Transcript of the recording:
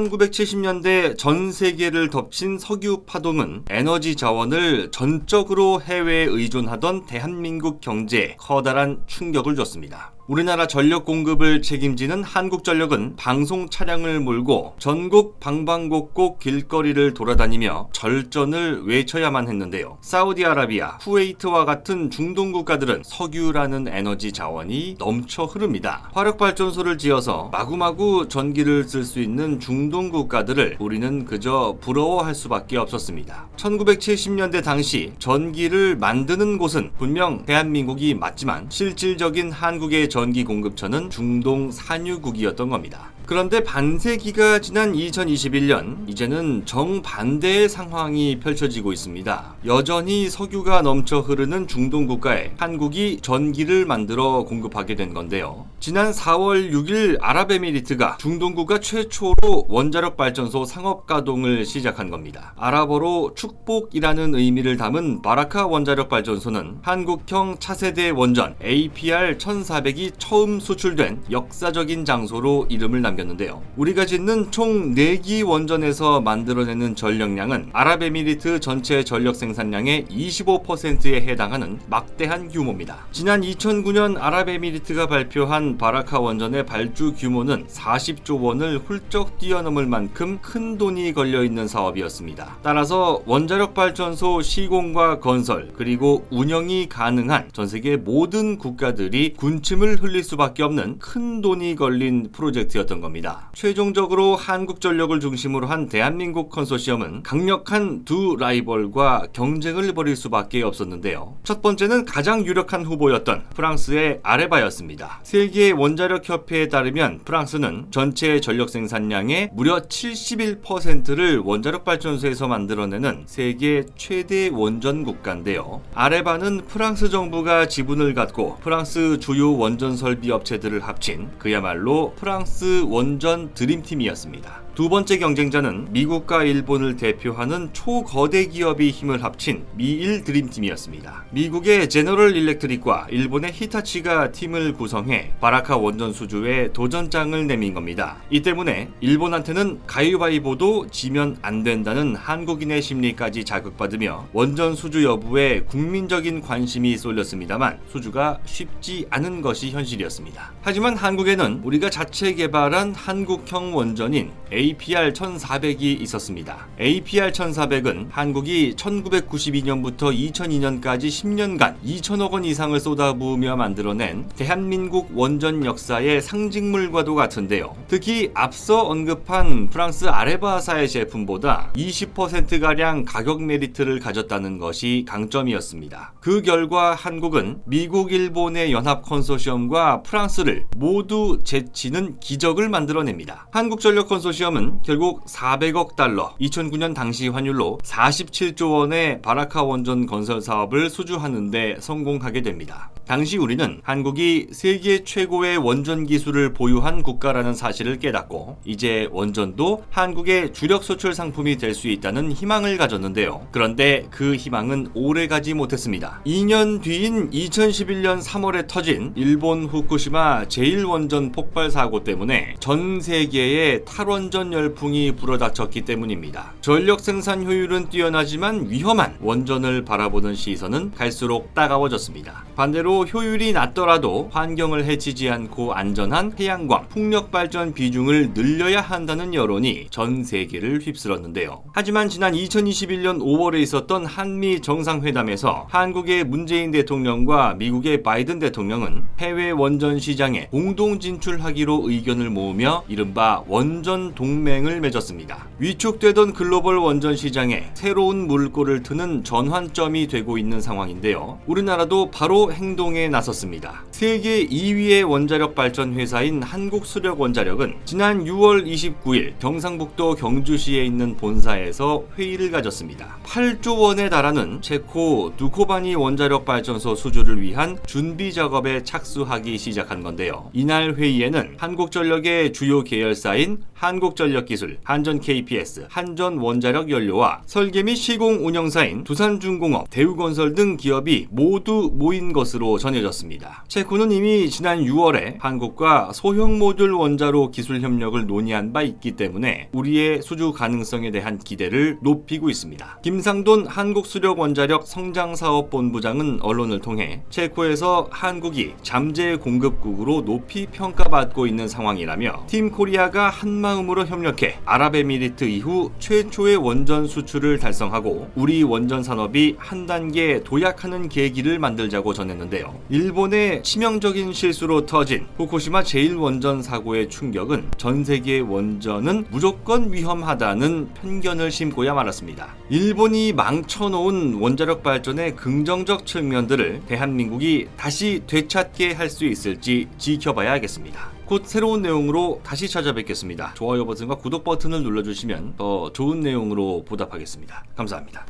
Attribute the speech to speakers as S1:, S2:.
S1: 1970년대 전 세계를 덮친 석유 파동은 에너지 자원을 전적으로 해외에 의존하던 대한민국 경제에 커다란 충격을 줬습니다. 우리나라 전력 공급을 책임지는 한국전력은 방송 차량을 몰고 전국 방방곡곡 길거리를 돌아다니며 절전을 외쳐야만 했는데요. 사우디아라비아, 쿠웨이트와 같은 중동 국가들은 석유라는 에너지 자원이 넘쳐 흐릅니다. 화력발전소를 지어서 마구마구 전기를 쓸 수 있는 중동 국가들을 우리는 그저 부러워할 수밖에 없었습니다. 1970년대 당시 전기를 만드는 곳은 분명 대한민국이 맞지만 실질적인 한국의 전기 공급처는 중동 산유국이었던 겁니다. 그런데 반세기가 지난 2021년 이제는 정반대의 상황이 펼쳐지고 있습니다. 여전히 석유가 넘쳐 흐르는 중동 국가에 한국이 전기를 만들어 공급하게 된 건데요. 지난 4월 6일 아랍에미리트가 중동 국가 최초로 원자력 발전소 상업 가동을 시작한 겁니다. 아랍어로 축복이라는 의미를 담은 바라카 원자력 발전소는 한국형 차세대 원전 APR-1400이 처음 수출된 역사적인 장소로 이름을 남겼는데요. 우리가 짓는 총 4기 원전에서 만들어내는 전력량은 아랍에미리트 전체 전력 생산량의 25%에 해당하는 막대한 규모입니다. 지난 2009년 아랍에미리트가 발표한 바라카 원전의 발주 규모는 40조 원을 훌쩍 뛰어넘을 만큼 큰 돈이 걸려있는 사업이었습니다. 따라서 원자력 발전소 시공과 건설 그리고 운영이 가능한 전세계 모든 국가들이 군침을 흘릴 수밖에 없는 큰 돈이 걸린 프로젝트였던 겁니다. 최종적으로 한국전력을 중심으로 한 대한민국 컨소시엄은 강력한 두 라이벌과 경쟁을 벌일 수밖에 없었는데요. 첫 번째는 가장 유력한 후보였던 프랑스의 아레바였습니다. 세계 원자력협회에 따르면 프랑스는 전체 전력 생산량의 무려 71%를 원자력 발전소에서 만들어내는 세계 최대 원전 국가인데요. 아레바는 프랑스 정부가 지분을 갖고 프랑스 주요 원전 설비 업체들을 합친 그야말로 프랑스 원전 드림팀이었습니다. 두 번째 경쟁자는 미국과 일본을 대표하는 초거대 기업이 힘을 합친 미일 드림팀이었습니다. 미국의 제너럴 일렉트릭과 일본의 히타치가 팀을 구성해 바라카 원전 수주에 도전장을 내민 겁니다. 이 때문에 일본한테는 가위바위보도 지면 안 된다는 한국인의 심리까지 자극받으며 원전 수주 여부에 국민적인 관심이 쏠렸습니다만 수주가 쉽지 않은 것이 현실이었습니다. 하지만 한국에는 우리가 자체 개발한 한국형 원전인 APR-1400이 있었습니다. APR-1400은 한국이 1992년부터 2002년까지 10년간 2천억 원 이상을 쏟아부으며 만들어낸 대한민국 원전 역사의 상징물과도 같은데요. 특히 앞서 언급한 프랑스 아레바사의 제품보다 20%가량 가격 메리트를 가졌다는 것이 강점이었습니다. 그 결과 한국은 미국, 일본의 연합 컨소시엄과 프랑스를 모두 제치는 기적을 만들어냅니다. 한국전력 컨소시엄은 결국 400억 달러, 2009년 당시 환율로 47조 원의 바라카 원전 건설 사업을 수주하는 데 성공하게 됩니다. 당시 우리는 한국이 세계 최고의 원전 기술을 보유한 국가라는 사실을 깨닫고 이제 원전도 한국의 주력 수출 상품이 될 수 있다는 희망을 가졌는데요. 그런데 그 희망은 오래가지 못했습니다. 2년 뒤인 2011년 3월에 터진 일본 후쿠시마 제1원전 폭발 사고 때문에 전 세계에 탈원전 열풍이 불어닥쳤기 때문입니다. 전력 생산 효율은 뛰어나지만 위험한 원전을 바라보는 시선은 갈수록 따가워졌습니다. 반대로 효율이 낮더라도 환경을 해치지 않고 안전한 태양광, 풍력 발전 비중을 늘려야 한다는 여론이 전 세계를 휩쓸었는데요. 하지만 지난 2021년 5월에 있었던 한미 정상회담에서 한국의 문재인 대통령과 미국의 바이든 대통령은 해외 원전 시장에 공동 진출하기로 의견을 모으며 이른바 원전 동맹을 맺었습니다. 위축되던 글로벌 원전 시장에 새로운 물꼬를 트는 전환점이 되고 있는 상황인데요. 우리나라도 바로 행동에 나섰습니다. 세계 2위의 원자력 발전 회사인 한국수력원자력은 지난 6월 29일 경상북도 경주시에 있는 본사에서 회의를 가졌습니다. 8조 원에 달하는 체코 두코바니 원자력 발전소 수주를 위한 준비 작업에 착수하기 시작한 건데요. 이날 회의에는 한국전력의 주요 계열사인 한국전력기술, 한전-KPS, 한전원자력연료와 설계 및 시공 운영사인 두산중공업, 대우건설 등 기업이 모두 모인 것으로 전해졌습니다. 체코는 이미 지난 6월에 한국과 소형 모듈 원자로 기술 협력을 논의한 바 있기 때문에 우리의 수주 가능성에 대한 기대를 높이고 있습니다. 김상돈 한국수력원자력 성장사업본부장은 언론을 통해 체코에서 한국이 잠재 공급국으로 높이 평가받고 있는 상황이라며 팀 코리아가 한마음으로 협력해 아랍에미리트 이후 최초의 원전 수출을 달성하고 우리 원전 산업이 한 단계 도약하는 계기를 만들자고 전했는데요. 일본의 치명적인 실수로 터진 후쿠시마 제1원전 사고의 충격은 전 세계의 원전은 무조건 위험하다는 편견을 심고야 말았습니다. 일본이 망쳐놓은 원자력 발전의 긍정적 측면들을 대한민국이 다시 되찾게 할 수 있을지 지켜봐야 하겠습니다. 곧 새로운 내용으로 다시 찾아뵙겠습니다. 좋아요 버튼과 구독 버튼을 눌러주시면 더 좋은 내용으로 보답하겠습니다. 감사합니다.